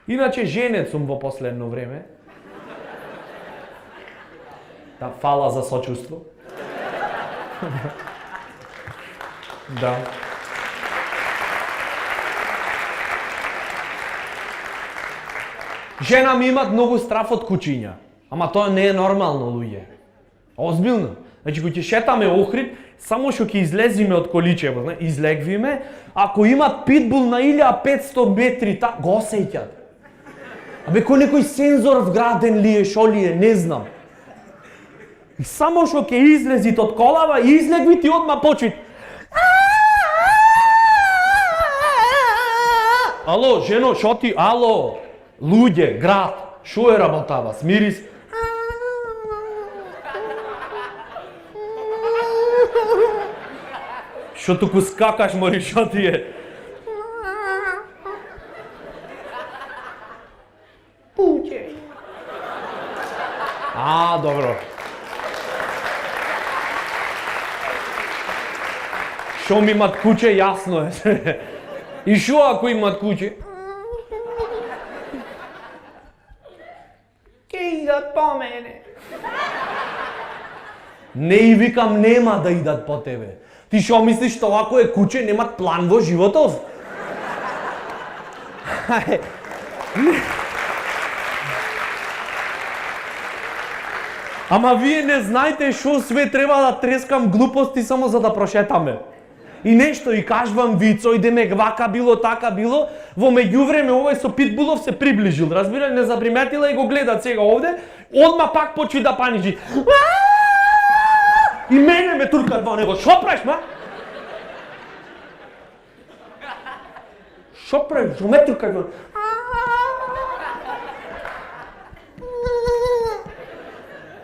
Иначе женет сум во последно време. Да, фала за сочувство. Да. Жена ми имат многу страф од кучиња. Ама тоа не е нормално, луѓе. Озбилно. Значи, кога ќе шетаме Охрид, само што ќе излезиме од количево, излегвиме, ако имат питбул на 1500 метри, го осеќат. Абе, кој некој сензор вграден ли е, шо ли е, не знам. И само што ќе излезите од колава, излегвите и одма почвит. Ало, жено, шо ти, ало, луѓе, град, шо е работава, смири се. Шо туку скакаш, мори, шо ти е? Пуќе. Добро. Шо ми имат куче, јасно е. И шо ако имат куче? Ке идат по мене. Не и викам, нема да идат по тебе. Ти шо мислиш што ако е куче немат план во животов? Ама вие не знаете шо све треба да трескам глупости само за да прошетаме. И нешто и кажувам вицо, идеме вака било, така било, во меѓувреме овој со питбулов се приближил, разбира, не заприметила и го гледат сега овде, одма пак почви да паничи. И мене ме туркат во него, шо правиш, ма? Шо правиш, шо ме туркат во него?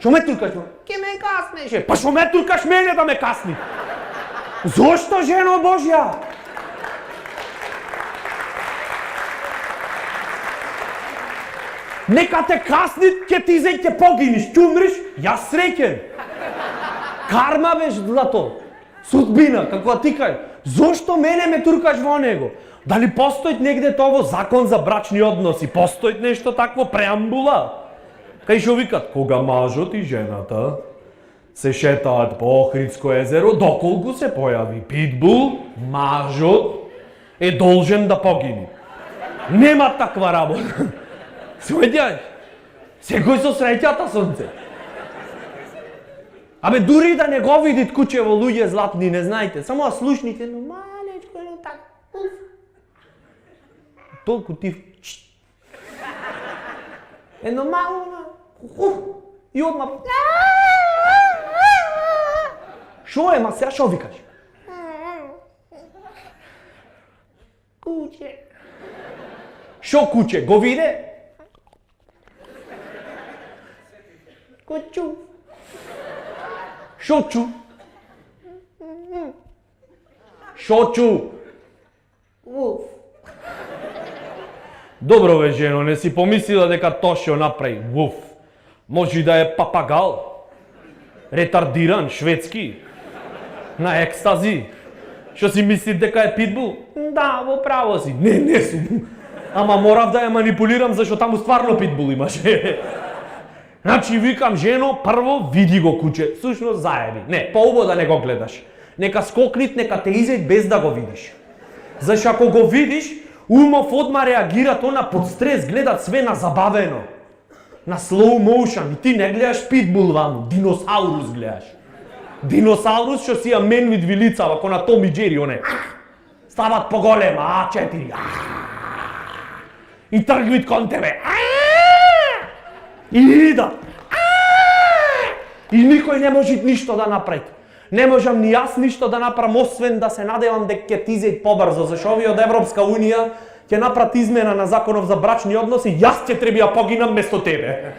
Шо ме туркаш во него? Ке ме каснеше. Па шо ме туркаш мене да ме касни? Зошто, жено Божја? Нека те касни, ќе ти изеј, ќе погиниш, ќе умриш, јас среќен. Карма беше злато. Судбина, како ти кажеш. Зошто мене ме туркаш во него? Дали постои негде тоа во закон за брачни односи? Постои нешто такво, преамбула? Кај шо викат, кога мажот и жената се шетаат по Охридско езеро, доколку се појави питбул, мажот е должен да погине. Нема таква работа. Свеѓаш? Секој со среќата, сонце. Абе, дури да не го видит кучево, луѓе златни, не знаете, само слушните, но малечко е така. Толку тив. Едно мало, и одма. Шо е, ма сега шо викаш? Куче. Шо куче, го виде? Кучу. Шо чу? Шо чу? Уф. Добро бе, жено, не си помислила дека тоа што направи. Уф. Може да е папагал. Ретардиран, шведски. На екстази. Што си мисли дека е питбул? Да, во право си. Не сум. Ама морав да ја манипулирам зашто таму стварно питбул имаше. Значи викам, жено, прво види го куче. Сушно заеби. Не, поубаво да не го гледаш. Нека скокнит, нека те изеј без да го видиш. Зашто ако го видиш, умов одма реагира тоа на подстрес, гледат све на забавено. На slow motion. И ти не гледаш питбул ваму, диносаурус гледаш. Диносаурус што си ја мен вид вилица, ако на Том и Джери, оне. Стават поголема, А4. И тргвит кон тебе. И идат. И никој не може ништо да направи. Не можам ни јас ништо да направам, освен да се надевам дека ќе ти изеј побрзо, зашто овие од Европска Унија ќе направат измена на законов за брачни односи, јас ќе треба да погинам место тебе.